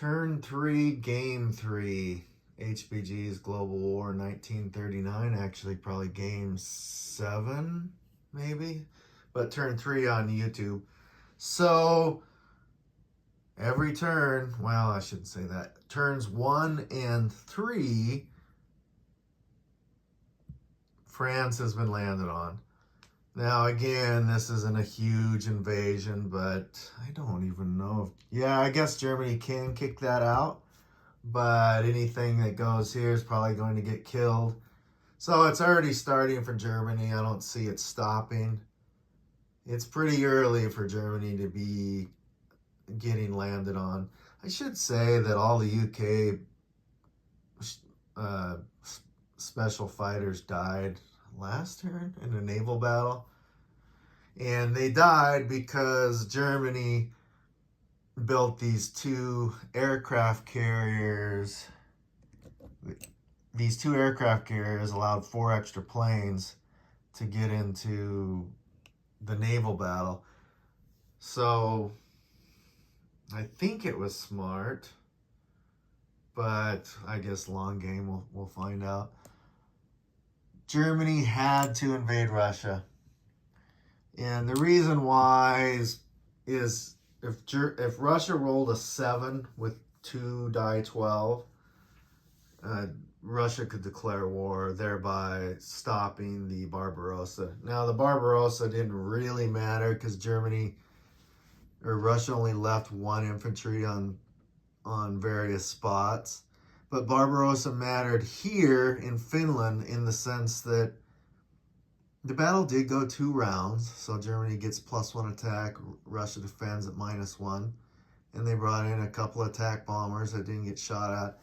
Turn 3, Game 3. HBG's Global War 1939. Actually, probably Game 7, maybe. But turn 3 on YouTube. So, every turn, well, I shouldn't say that. Turns 1 and 3, France has been landed on. Now, again, this isn't a huge invasion, but I don't even know if... Yeah, I guess Germany can kick that out, but anything that goes here is probably going to get killed. So it's already starting for Germany. I don't see it stopping. It's pretty early for Germany to be getting landed on. I should say that all the UK special fighters died last turn in a naval battle, and they died because Germany built these 2 aircraft carriers. These 2 aircraft carriers allowed 4 extra planes to get into the naval battle. So I think it was smart, but I guess long game, we'll find out. Germany had to invade Russia. And the reason why is if Russia rolled a 7 with 2 die 12, Russia could declare war, thereby stopping the Barbarossa. Now, the Barbarossa didn't really matter because Russia only left 1 infantry on various spots. But Barbarossa mattered here in Finland in the sense that the battle did go 2 rounds. So Germany gets +1 attack, Russia defends at -1. And they brought in a couple attack bombers that didn't get shot at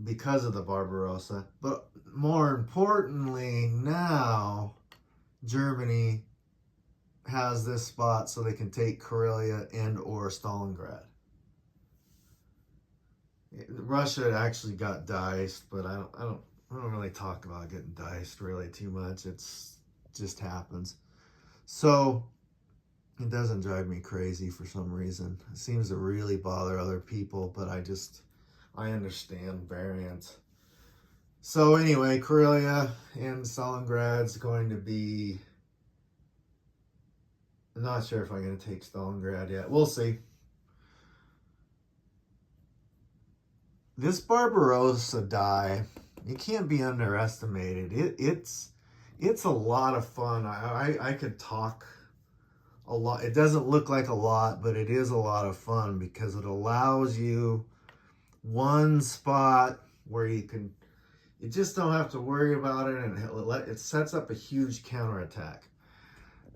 because of the Barbarossa. But more importantly, now Germany has this spot so they can take Karelia and or Stalingrad. Russia actually got diced, but I don't really talk about getting diced really too much. It's just happens. So it doesn't drive me crazy for some reason. It seems to really bother other people, but I understand variants. So anyway, Karelia and Stalingrad's going to be... I'm not sure if I'm going to take Stalingrad yet. We'll see. This Barbarossa die, it can't be underestimated. It's a lot of fun. I could talk a lot. It doesn't look like a lot, but it is a lot of fun because it allows you one spot where you just don't have to worry about it, and it sets up a huge counterattack.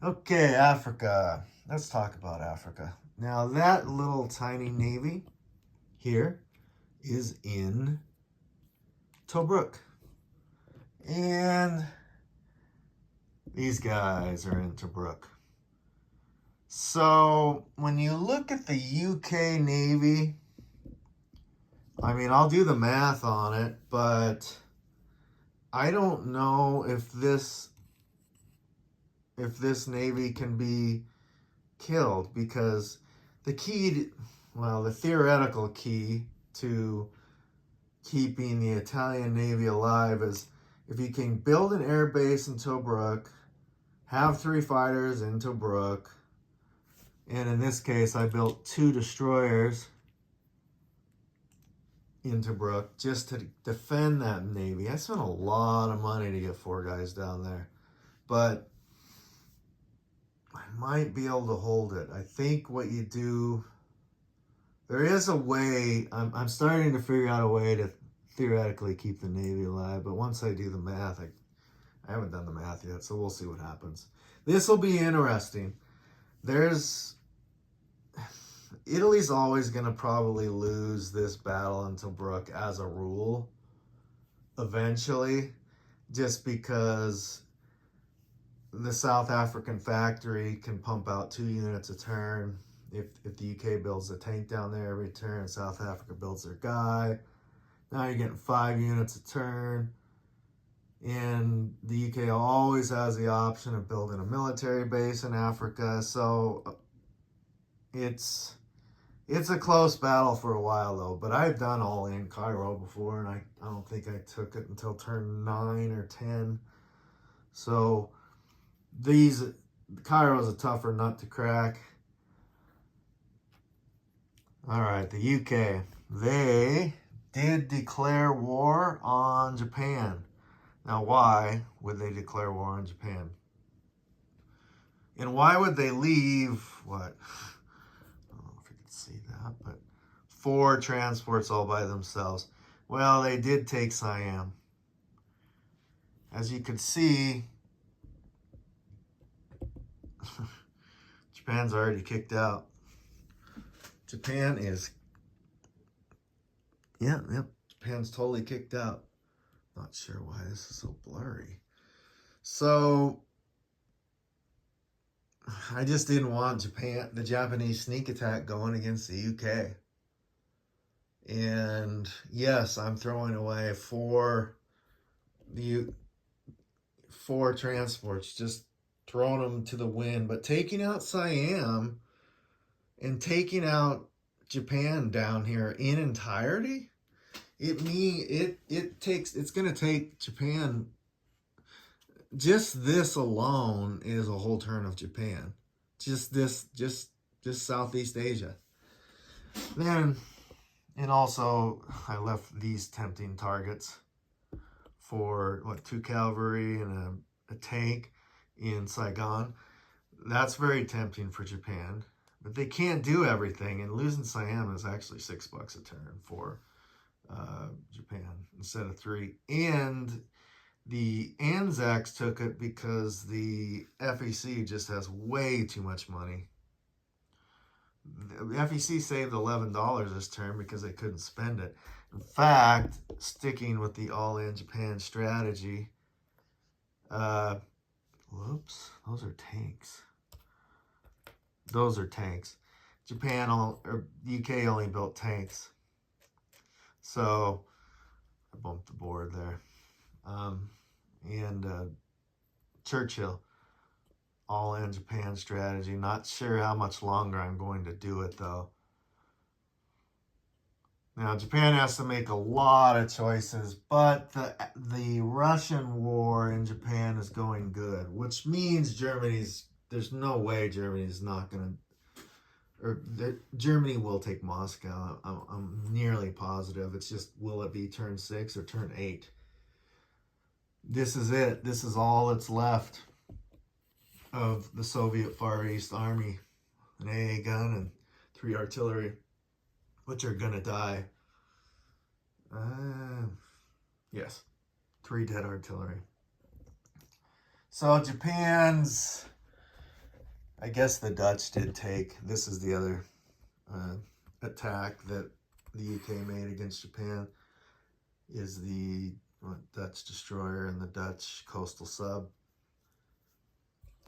Okay, Africa. Let's talk about Africa. Now, that little tiny navy here is in Tobruk. And these guys are in Tobruk. So when you look at the UK Navy, I mean, I'll do the math on it, but I don't know if this Navy can be killed, because the theoretical key to keeping the Italian Navy alive is if you can build an air base in Tobruk, have 3 fighters in Tobruk, and in this case I built 2 destroyers in Tobruk just to defend that Navy. I spent a lot of money to get 4 guys down there, but I might be able to hold it. I think what you do... There is a way, I'm starting to figure out a way to theoretically keep the Navy alive, but once I do the math, I haven't done the math yet, so we'll see what happens. This will be interesting. Italy's always going to probably lose this battle in Tobruk as a rule, eventually, just because the South African factory can pump out 2 units a turn. If the UK builds a tank down there every turn, South Africa builds their guy. Now you're getting 5 units a turn. And the UK always has the option of building a military base in Africa. So it's It's a close battle for a while though, but I've done all in Cairo before, and I don't think I took it until turn 9 or 10. So these Cairo is a tougher nut to crack. All right, the UK. They did declare war on Japan. Now, why would they declare war on Japan? And why would they leave, what? I don't know if you can see that, but 4 transports all by themselves. Well, they did take Siam. As you can see, Japan's already kicked out. Japan is, Japan's totally kicked out. Not sure why this is so blurry. So, I just didn't want the Japanese sneak attack going against the UK. And yes, I'm throwing away 4 transports, just throwing them to the wind. But taking out Siam and taking out Japan down here in entirety, it's gonna take Japan. Just this alone is a whole turn of Japan. Just Southeast Asia. Then, and also I left these tempting targets for 2 cavalry and a tank in Saigon. That's very tempting for Japan, but they can't do everything, and losing Siam is actually $6 a turn for Japan instead of 3. And the Anzacs took it because the FEC just has way too much money. The FEC saved $11 this turn because they couldn't spend it. In fact, sticking with the all-in Japan strategy, whoops, those are tanks. Those are tanks. UK only built tanks. So I bumped the board there. And Churchill, all in Japan strategy. Not sure how much longer I'm going to do it though. Now Japan has to make a lot of choices, but the Russian war in Japan is going good, which means there's no way Germany's not going to, Germany will take Moscow. I'm nearly positive. It's just, will it be turn 6 or turn 8? This is it. This is all that's left of the Soviet Far East Army. An AA gun and 3 artillery, which are going to die. Yes, 3 dead artillery. So Japan's, I guess the Dutch did take, this is the other attack that the UK made against Japan, is the Dutch destroyer and the Dutch coastal sub.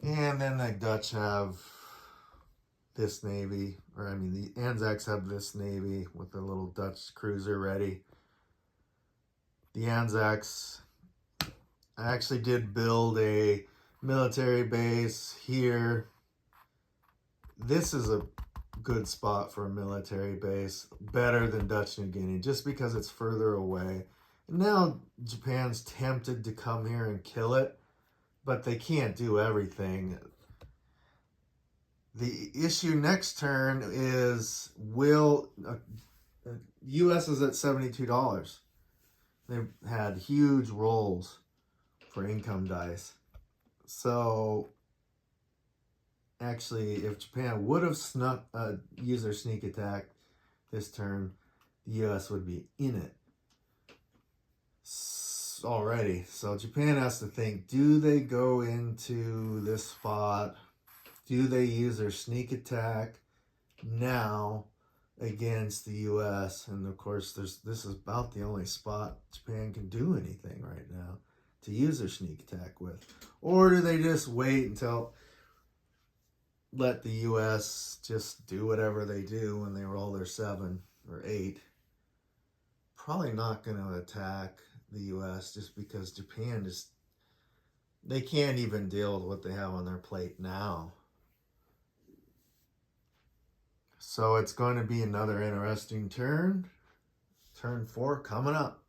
And then the Dutch have this navy, the Anzacs have this navy with a little Dutch cruiser ready. The Anzacs, I actually did build a military base here. This is a good spot for a military base, better than Dutch New Guinea, just because it's further away. Now Japan's tempted to come here and kill it, but they can't do everything. The issue next turn is, U.S. is at $72. They've had huge rolls for income dice. So actually, if Japan would have used their sneak attack this turn, the U.S. would be in it already. So Japan has to think, do they go into this spot? Do they use their sneak attack now against the U.S.? And of course, this is about the only spot Japan can do anything right now to use their sneak attack with. Or do they just wait until, let the U.S. just do whatever they do when they roll their 7 or 8? Probably not going to attack the U.S. just because Japan they can't even deal with what they have on their plate now. So it's going to be another interesting turn. Turn 4 coming up.